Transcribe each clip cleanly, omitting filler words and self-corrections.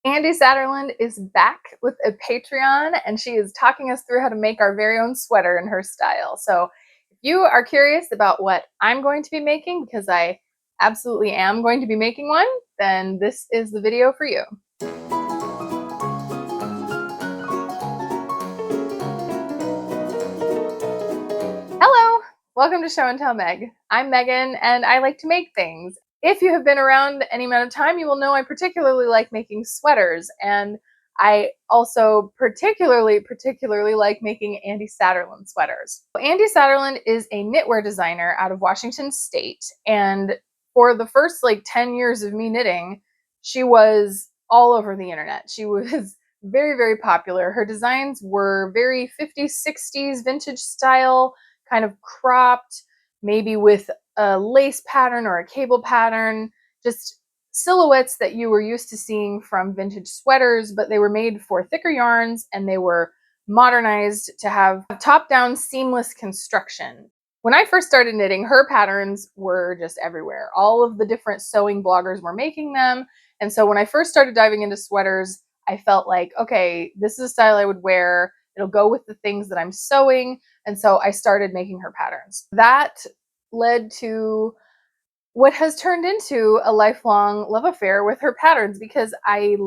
Andi Satterlund is back with a Patreon, and she is talking us through how to make our very own sweater in her style. So if you are curious about what I'm going to be making, because I absolutely am going to be making one, then this is the video for you. Hello, welcome to Show and Tell Meg. I'm Megan, and I like to make things. If you have been around any amount of time, you will know I particularly like making sweaters, and I also particularly like making Andi Satterlund sweaters. Andi Satterlund is a knitwear designer out of Washington State, and for the first 10 years of me knitting, she was all over the internet. She was very popular. Her designs were very 50s, 60s vintage style, kind of cropped, maybe with a lace pattern or a cable pattern, just silhouettes that you were used to seeing from vintage sweaters, but they were made for thicker yarns and they were modernized to have top-down seamless construction. When I first started knitting, her patterns were just everywhere. All of the different sewing bloggers were making them. And so when I first started diving into sweaters, I felt like, okay, this is a style I would wear. It'll go with the things that I'm sewing. And so I started making her patterns. That led to what has turned into a lifelong love affair with her patterns because I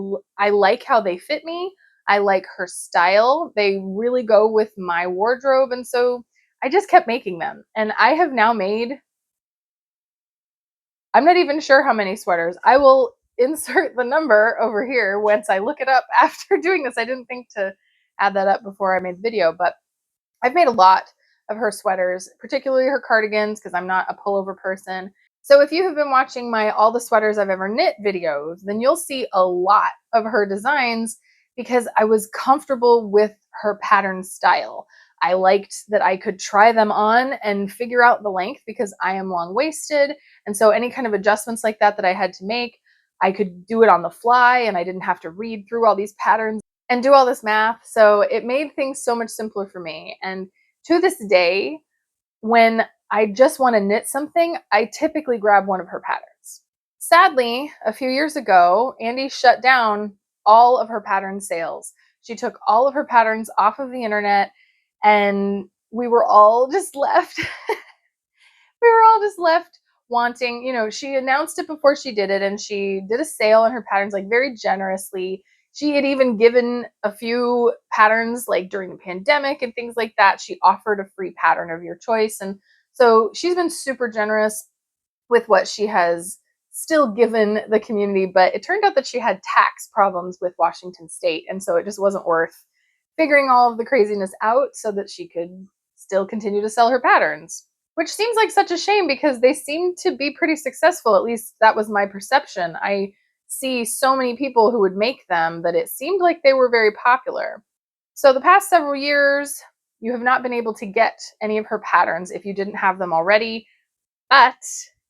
like how they fit me. I like her style. They really go with my wardrobe. And so I just kept making them. And I have now made, I'm not even sure how many sweaters. I will insert the number over here once I look it up after doing this. I didn't think to add that up before I made the video, but I've made a lot of her sweaters, particularly her cardigans, because I'm not a pullover person. So if you have been watching my all the sweaters I've ever knit videos, then you'll see a lot of her designs because I was comfortable with her pattern style. I liked that I could try them on and figure out the length because I am long-waisted. And so any kind of adjustments like that I had to make, I could do it on the fly and I didn't have to read through all these patterns and do all this math. So it made things so much simpler for me. And to this day, when I just want to knit something, I typically grab one of her patterns. Sadly, a few years ago, Andi shut down all of her pattern sales. She took all of her patterns off of the internet, and we were all just left. We were all just left wanting, she announced it before she did it, and she did a sale on her patterns very generously. She had even given a few patterns during the pandemic and things like that. She offered a free pattern of your choice. And so she's been super generous with what she has still given the community. But it turned out that she had tax problems with Washington State. And so it just wasn't worth figuring all of the craziness out so that she could still continue to sell her patterns. Which seems like such a shame because they seem to be pretty successful. At least that was my perception. I see so many people who would make them that it seemed like they were very popular. So the past several years, you have not been able to get any of her patterns if you didn't have them already. But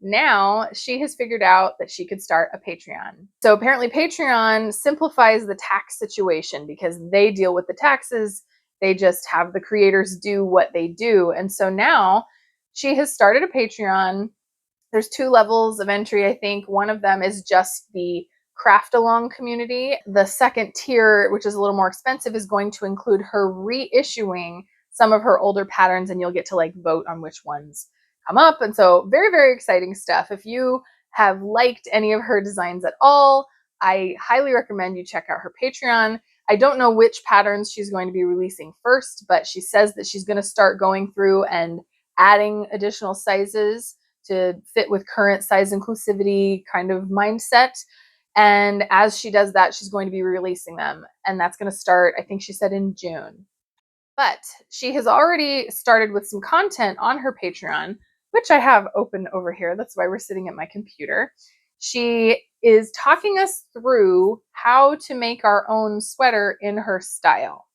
now she has figured out that she could start a Patreon. So apparently Patreon simplifies the tax situation because they deal with the taxes. They just have the creators do what they do. And so now she has started a Patreon. There's 2 levels of entry, I think. One of them is just the craft along community. The second tier, which is a little more expensive, is going to include her reissuing some of her older patterns, and you'll get to vote on which ones come up. And so very exciting stuff. If you have liked any of her designs at all, I highly recommend you check out her Patreon. I don't know which patterns she's going to be releasing first, but she says that she's going to start going through and adding additional sizes to fit with current size inclusivity kind of mindset. And as she does that, she's going to be releasing them. And that's going to start, I think she said, in June. But she has already started with some content on her Patreon, which I have open over here. That's why we're sitting at my computer. She is talking us through how to make our own sweater in her style.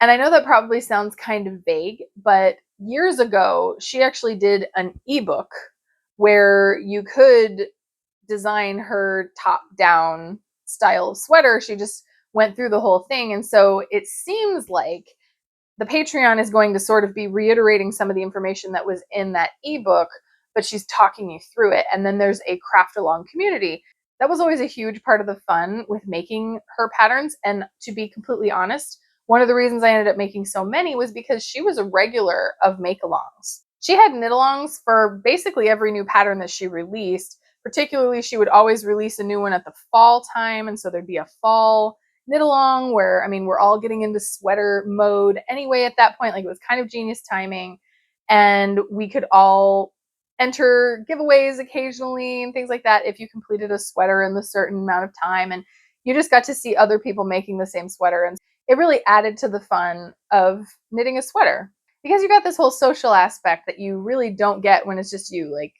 And I know that probably sounds kind of vague, but years ago, she actually did an ebook where you could design her top-down style of sweater. She just went through the whole thing. And so it seems like the Patreon is going to sort of be reiterating some of the information that was in that ebook, but she's talking you through it. And then there's a craft along community. that was always a huge part of the fun with making her patterns. And to be completely honest, one of the reasons I ended up making so many was because she was a regular of make-alongs. She had knit-alongs for basically every new pattern that she released. Particularly, she would always release a new one at the fall time, and so there'd be a fall knit-along where, I mean, we're all getting into sweater mode anyway at that point. Like, it was kind of genius timing, and we could all enter giveaways occasionally and things like that if you completed a sweater in a certain amount of time, and you just got to see other people making the same sweater, and it really added to the fun of knitting a sweater because you got this whole social aspect that you really don't get when it's just you. Like,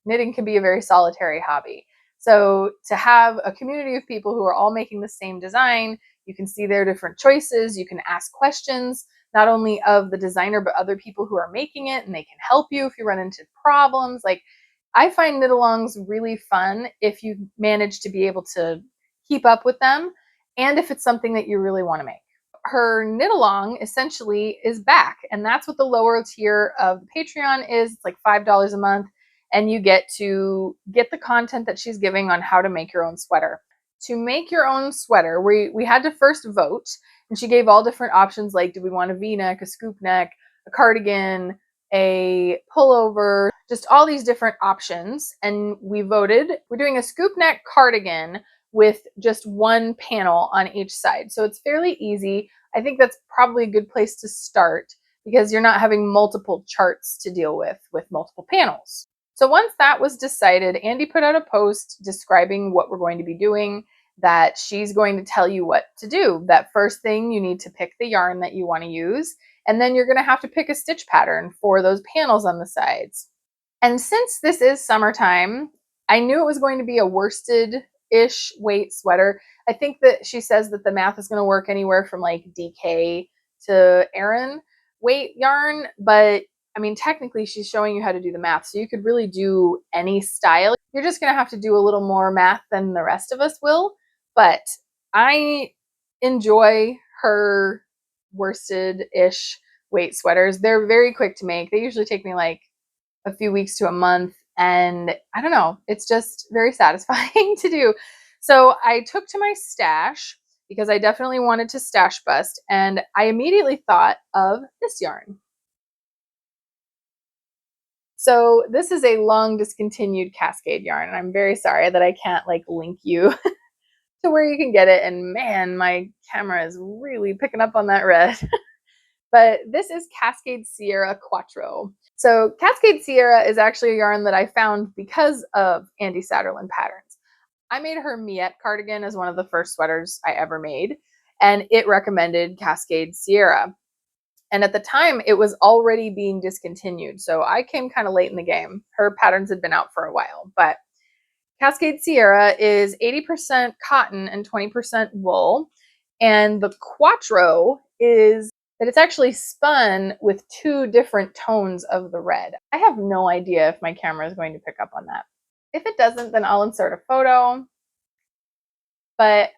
knitting can be a very solitary hobby, so to have a community of people who are all making the same design, you can see their different choices, you can ask questions not only of the designer, but other people who are making it, and they can help you if you run into problems. Like, I find knit-alongs really fun if you manage to be able to keep up with them and if it's something that you really want to make. Her knit-along essentially is back, and that's what the lower tier of the Patreon is. It's like $5 a month, and you get to get the content that she's giving on how to make your own sweater. To make your own sweater, we had to first vote, and she gave all different options, like, do we want a V-neck, a scoop neck, a cardigan, a pullover, just all these different options. And we voted. We're doing a scoop neck cardigan with just one panel on each side. So it's fairly easy. I think that's probably a good place to start because you're not having multiple charts to deal with multiple panels. So once that was decided, Andi put out a post describing what we're going to be doing, that she's going to tell you what to do. That first thing, you need to pick the yarn that you want to use, and then you're going to have to pick a stitch pattern for those panels on the sides. And since this is summertime, I knew it was going to be a worsted-ish weight sweater. I think that she says that the math is going to work anywhere from like DK to Aran weight yarn, but I mean, technically she's showing you how to do the math, so you could really do any style. You're just going to have to do a little more math than the rest of us will, but I enjoy her worsted-ish weight sweaters. They're very quick to make. They usually take me like a few weeks to a month, and I don't know, it's just very satisfying to do. So I took to my stash because I definitely wanted to stash bust, and I immediately thought of this yarn. So this is a long discontinued Cascade yarn, and I'm very sorry that I can't like link you to where you can get it. And man, my camera is really picking up on that red. But this is Cascade Sierra Quattro. So Cascade Sierra is actually a yarn that I found because of Andi Satterlund patterns. I made her Miette cardigan as one of the first sweaters I ever made, and it recommended Cascade Sierra. And at the time, it was already being discontinued, so I came kind of late in the game. Her patterns had been out for a while, but Cascade Sierra is 80% cotton and 20% wool, and the Quattro is that it's actually spun with two different tones of the red. I have no idea if my camera is going to pick up on that. If it doesn't, then I'll insert a photo. But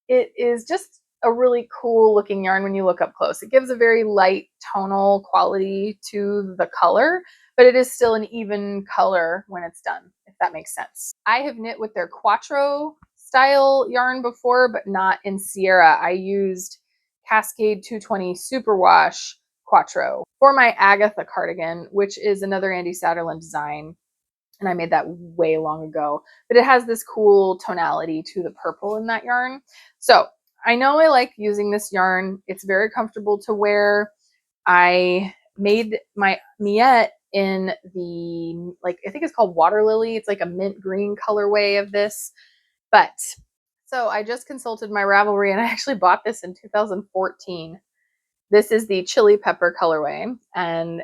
it is just a really cool looking yarn when you look up close. It gives a very light tonal quality to the color, but it is still an even color when it's done, if that makes sense. I have knit with their Quattro style yarn before, but not in Sierra. I used Cascade 220 Superwash Quattro for my Agatha cardigan, which is another Andi Satterlund design, and I made that way long ago. But it has this cool tonality to the purple in that yarn. So I know I like using this yarn. It's very comfortable to wear. I made my Miette in the, like, I think it's called Water Lily. It's like a mint green colorway of this. But so I just consulted my Ravelry, and I actually bought this in 2014. This is the chili pepper colorway, and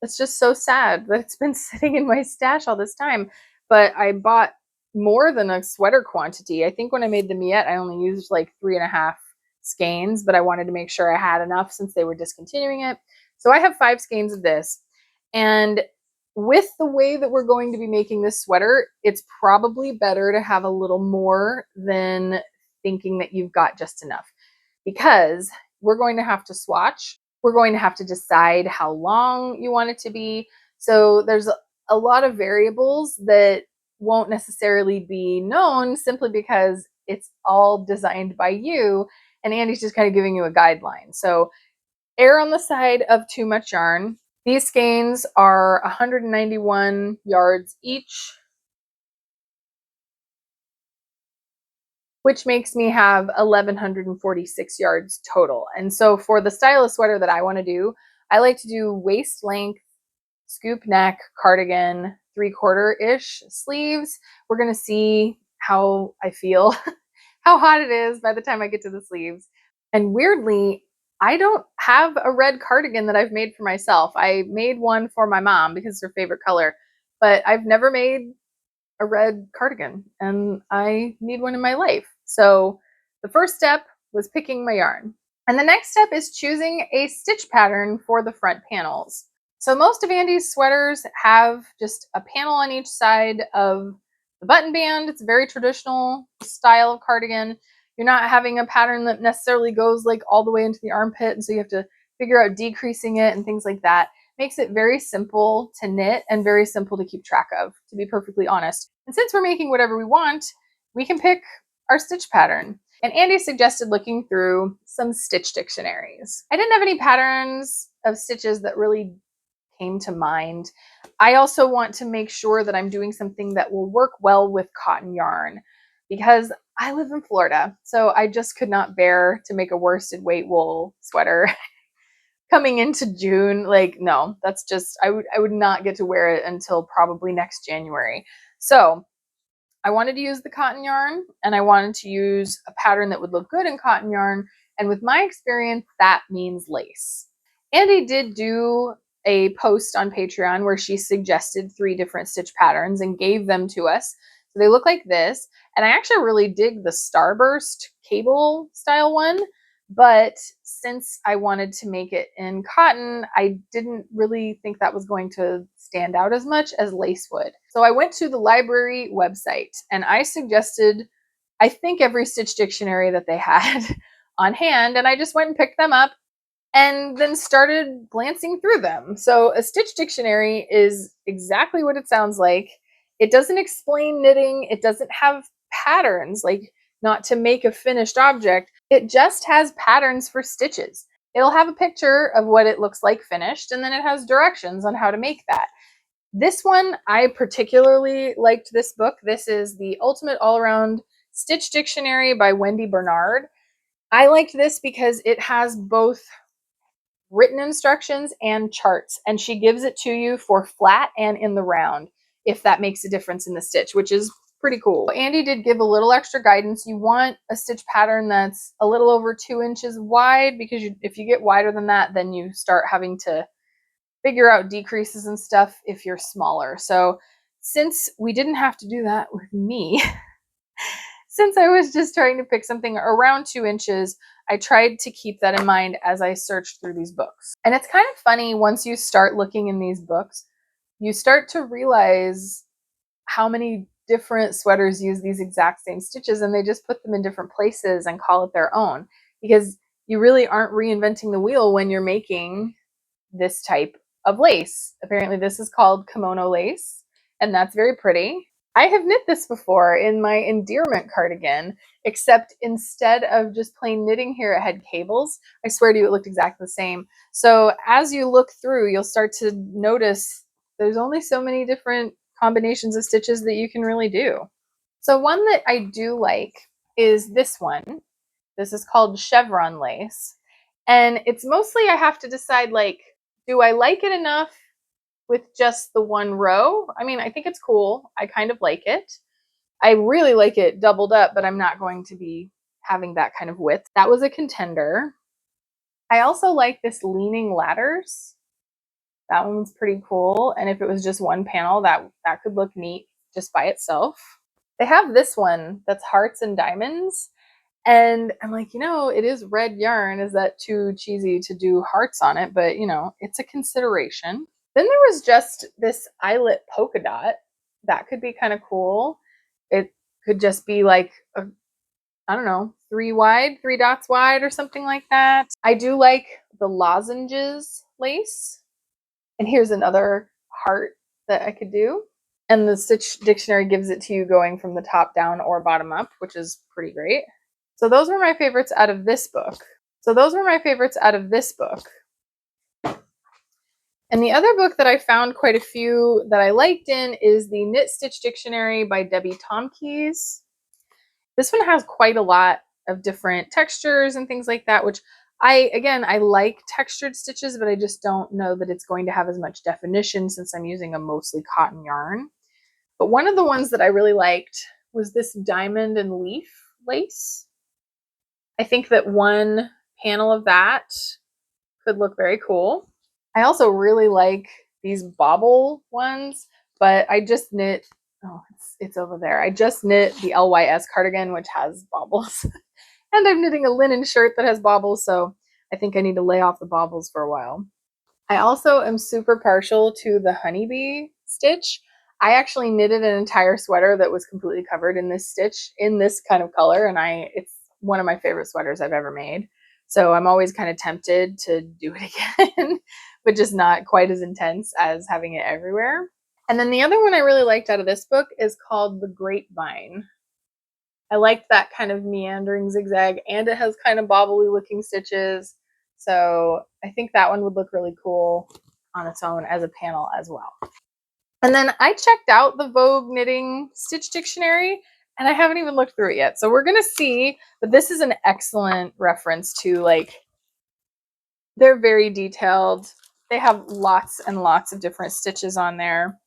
it's just so sad that it's been sitting in my stash all this time. But I bought more than a sweater quantity. I think when I made the Miette, I only used like 3.5 skeins, but I wanted to make sure I had enough since they were discontinuing it. So I have 5 skeins of this. And with the way that we're going to be making this sweater, it's probably better to have a little more than thinking that you've got just enough, because we're going to have to swatch. We're going to have to decide how long you want it to be. So there's a lot of variables that won't necessarily be known simply because it's all designed by you, and Andi's just kind of giving you a guideline. So err on the side of too much yarn. These skeins are 191 yards each, which makes me have 1,146 yards total. And so for the style of sweater that I want to do, I like to do waist length, scoop neck, cardigan, 3/4-ish sleeves. We're going to see how I feel, how hot it is by the time I get to the sleeves. And weirdly, I don't have a red cardigan that I've made for myself. I made one for my mom because it's her favorite color, but I've never made a red cardigan, and I need one in my life. So the first step was picking my yarn. And the next step is choosing a stitch pattern for the front panels. So most of Andi's sweaters have just a panel on each side of the button band. It's a very traditional style of cardigan. You're not having a pattern that necessarily goes like all the way into the armpit, and so you have to figure out decreasing it and things like that. Makes it very simple to knit and very simple to keep track of, to be perfectly honest. And since we're making whatever we want, we can pick our stitch pattern. And Andi suggested looking through some stitch dictionaries. I didn't have any patterns of stitches that really came to mind. I also want to make sure that I'm doing something that will work well with cotton yarn, because I live in Florida, so I just could not bear to make a worsted weight wool sweater coming into June. Like, no, that's just, I would not get to wear it until probably next January. So I wanted to use the cotton yarn, and I wanted to use a pattern that would look good in cotton yarn. And with my experience, that means lace. Andi did do a post on Patreon where she suggested 3 different stitch patterns and gave them to us. So they look like this. And I actually really dig the Starburst cable style one. But since I wanted to make it in cotton, I didn't really think that was going to stand out as much as lace would. So I went to the library website and I suggested, I think, every stitch dictionary that they had on hand, and I just went and picked them up and then started glancing through them. So a stitch dictionary is exactly what it sounds like. It doesn't explain knitting. It doesn't have patterns, like not to make a finished object. It just has patterns for stitches. It'll have a picture of what it looks like finished, and then it has directions on how to make that. This one, I particularly liked this book. This is the Ultimate All-Around Stitch Dictionary by Wendy Bernard. I liked this because it has both written instructions and charts, and she gives it to you for flat and in the round, if that makes a difference in the stitch, which is pretty cool. Andi did give a little extra guidance. You want a stitch pattern that's a little over 2 inches wide, because if you get wider than that, then you start having to figure out decreases and stuff if you're smaller. So since we didn't have to do that with me, since I was just trying to pick something around 2 inches, I tried to keep that in mind as I searched through these books. And it's kind of funny, once you start looking in these books, you start to realize how many different sweaters use these exact same stitches, and they just put them in different places and call it their own, because you really aren't reinventing the wheel when you're making this type of lace. Apparently this is called kimono lace, and that's very pretty. I have knit this before in my endearment cardigan, except instead of just plain knitting here, it had cables. I swear to you, it looked exactly the same. So as you look through, you'll start to notice there's only so many different combinations of stitches that you can really do. So one that I do like is this one. This is called chevron lace. And it's mostly, I have to decide, like, do I like it enough with just the one row? I mean, I think it's cool. I kind of like it. I really like it doubled up, but I'm not going to be having that kind of width. That was a contender. I also like this leaning ladders. That one's pretty cool. And if it was just one panel, that could look neat just by itself. They have this one that's hearts and diamonds. And I'm like, it is red yarn. Is that too cheesy to do hearts on it? But, it's a consideration. Then there was just this eyelet polka dot. That could be kind of cool. It could just be like, I don't know, 3 dots wide or something like that. I do like the lozenges lace. And here's another heart that I could do. And the Stitch Dictionary gives it to you going from the top down or bottom up, which is pretty great. So those were my favorites out of this book. And the other book that I found quite a few that I liked in is the Knit Stitch Dictionary by Debbie Tomkeys. This one has quite a lot of different textures and things like that, which I like textured stitches, but I just don't know that it's going to have as much definition since I'm using a mostly cotton yarn. But one of the ones that I really liked was this diamond and leaf lace. I think that one panel of that could look very cool. I also really like these bobble ones, but I just knit, oh, it's over there. I just knit the LYS cardigan, which has bobbles. And I'm knitting a linen shirt that has bobbles, so I think I need to lay off the bobbles for a while. I also am super partial to the honeybee stitch. I actually knitted an entire sweater that was completely covered in this stitch in this kind of color, and it's one of my favorite sweaters I've ever made. So I'm always kind of tempted to do it again, but just not quite as intense as having it everywhere. And then the other one I really liked out of this book is called The Grapevine. I liked that kind of meandering zigzag, and it has kind of bobbly looking stitches. So I think that one would look really cool on its own as a panel as well. And then I checked out the Vogue Knitting Stitch Dictionary, and I haven't even looked through it yet. So we're going to see, but this is an excellent reference to, like, they're very detailed. They have lots and lots of different stitches on there.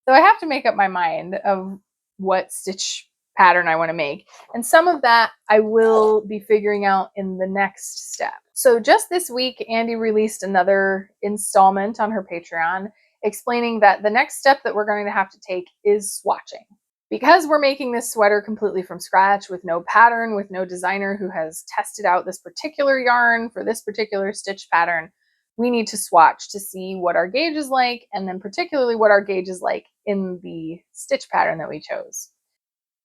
So I have to make up my mind of what stitch pattern I want to make. And some of that I will be figuring out in the next step. So just this week, Andi released another installment on her Patreon explaining that the next step that we're going to have to take is swatching. Because we're making this sweater completely from scratch with no pattern, with no designer who has tested out this particular yarn for this particular stitch pattern, we need to swatch to see what our gauge is like, and then particularly what our gauge is like in the stitch pattern that we chose.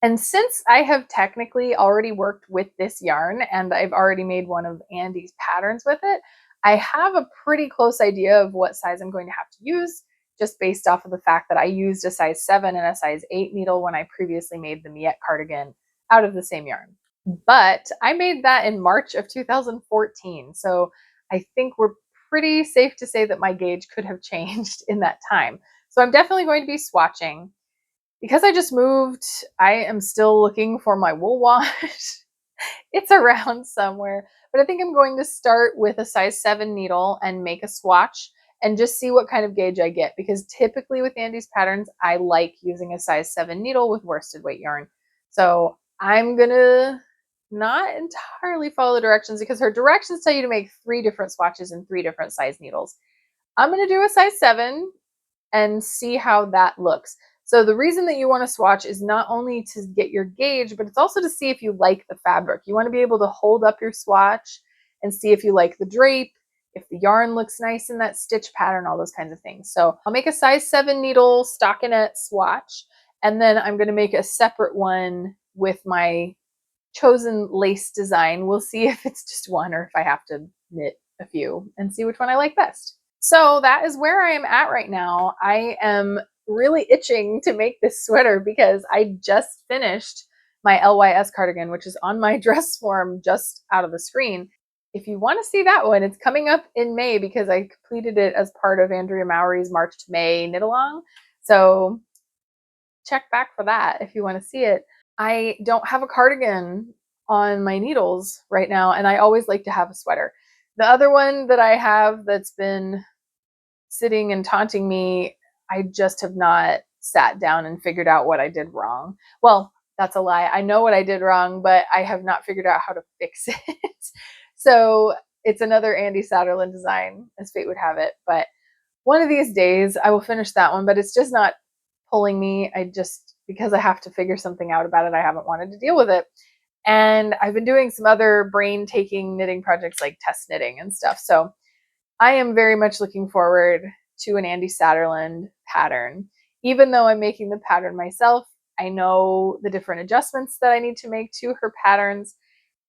And since I have technically already worked with this yarn and I've already made one of Andi's patterns with it, I have a pretty close idea of what size I'm going to have to use, just based off of the fact that I used a size 7 and a size 8 needle when I previously made the Miette cardigan out of the same yarn. But I made that in March of 2014, so I think we're pretty safe to say that my gauge could have changed in that time. So I'm definitely going to be swatching. Because I just moved, I am still looking for my wool wash. It's around somewhere, but I think I'm going to start with a size 7 needle and make a swatch and just see what kind of gauge I get, because typically with Andi's patterns, I like using a size 7 needle with worsted weight yarn. So I'm gonna not entirely follow the directions, because her directions tell you to make 3 different swatches and 3 different size needles. I'm gonna do a size 7 and see how that looks. So the reason that you want to swatch is not only to get your gauge, but it's also to see if you like the fabric. You want to be able to hold up your swatch and see if you like the drape, if the yarn looks nice in that stitch pattern, all those kinds of things. So I'll make a size 7 needle stockinette swatch, and then I'm going to make a separate one with my chosen lace design. We'll see if it's just one or if I have to knit a few and see which one I like best. So that is where I am at right now. I am really itching to make this sweater because I just finished my LYS cardigan, which is on my dress form just out of the screen. If you want to see that one, it's coming up in May because I completed it as part of Andrea Mowry's March to May knit along. So check back for that if you want to see it. I don't have a cardigan on my needles right now, and I always like to have a sweater. The other one that I have that's been sitting and taunting me, I just have not sat down and figured out what I did wrong. Well, that's a lie. I know what I did wrong, but I have not figured out how to fix it. So it's another Andi Satterlund design, as fate would have it. But one of these days I will finish that one, but it's just not pulling me. Because I have to figure something out about it, I haven't wanted to deal with it. And I've been doing some other brain-taking knitting projects like test knitting and stuff. So I am very much looking forward to an Andi Satterlund pattern. Even though I'm making the pattern myself, I know the different adjustments that I need to make to her patterns.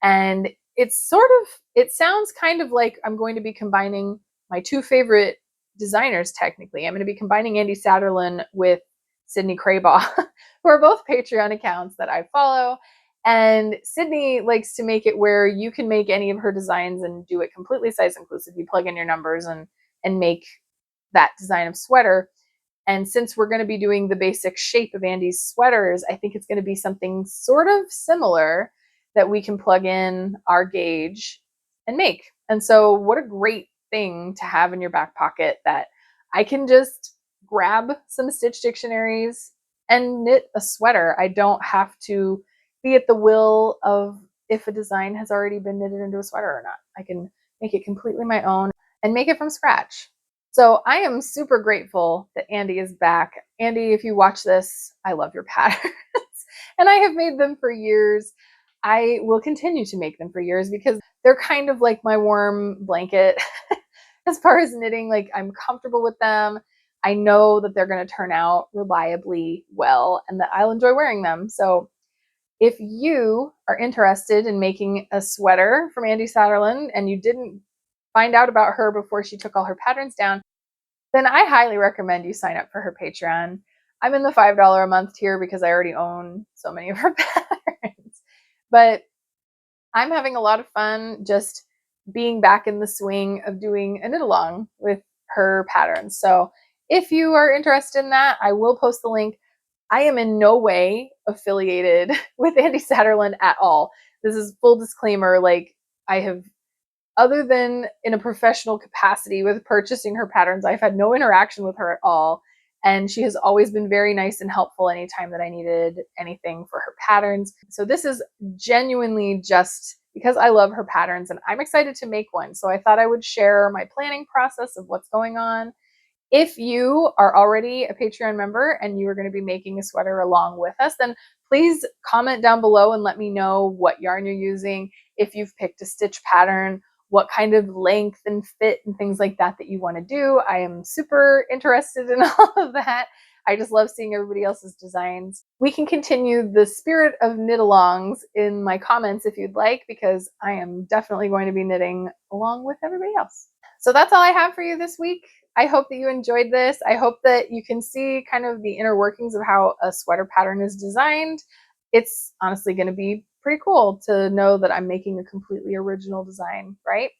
And it sounds kind of like I'm going to be combining my 2 favorite designers technically. I'm going to be combining Andi Satterlund with Sydney Craybaugh, who are both Patreon accounts that I follow. And Sydney likes to make it where you can make any of her designs and do it completely size inclusive. You plug in your numbers and make that design of sweater. And since we're going to be doing the basic shape of Andi's sweaters, I think it's going to be something sort of similar that we can plug in our gauge and make. And so what a great thing to have in your back pocket that I can just grab some Stitch dictionaries and knit a sweater. I don't have to be at the will of if a design has already been knitted into a sweater or not. I can make it completely my own and make it from scratch. So I am super grateful that Andi is back. Andi, if you watch this, I love your patterns. And I have made them for years. I will continue to make them for years because they're kind of like my warm blanket as far as knitting. Like, I'm comfortable with them. I know that they're going to turn out reliably well and that I'll enjoy wearing them. So if you are interested in making a sweater from Andi Satterlund and you didn't find out about her before she took all her patterns down, then I highly recommend you sign up for her Patreon. I'm in the $5 a month tier because I already own so many of her patterns. But I'm having a lot of fun just being back in the swing of doing a knit along with her patterns. So if you are interested in that, I will post the link. I am in no way affiliated with Andi Satterlund at all. This is full disclaimer. Like, I have, other than in a professional capacity with purchasing her patterns, I've had no interaction with her at all. And she has always been very nice and helpful anytime that I needed anything for her patterns. So this is genuinely just because I love her patterns and I'm excited to make one. So I thought I would share my planning process of what's going on. If you are already a Patreon member and you are going to be making a sweater along with us, then please comment down below and let me know what yarn you're using, if you've picked a stitch pattern, what kind of length and fit and things like that that you want to do. I am super interested in all of that. I just love seeing everybody else's designs. We can continue the spirit of knit-alongs in my comments if you'd like, because I am definitely going to be knitting along with everybody else. So that's all I have for you this week. I hope that you enjoyed this. I hope that you can see kind of the inner workings of how a sweater pattern is designed. It's honestly going to be pretty cool to know that I'm making a completely original design, right?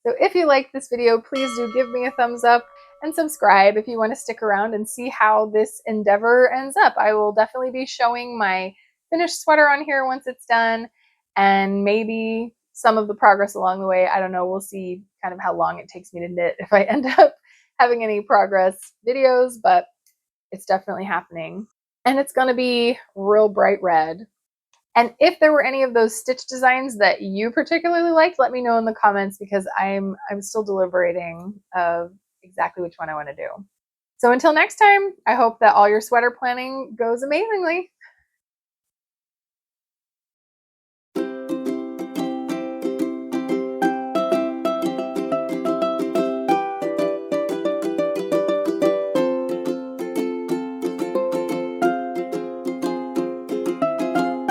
So if you like this video, please do give me a thumbs up and subscribe if you want to stick around and see how this endeavor ends up. I will definitely be showing my finished sweater on here once it's done, and maybe some of the progress along the way. I don't know. We'll see kind of how long it takes me to knit if I end up having any progress videos, but it's definitely happening. And it's going to be real bright red. And if there were any of those stitch designs that you particularly liked, let me know in the comments, because I'm still deliberating of exactly which one I want to do. So until next time, I hope that all your sweater planning goes amazingly.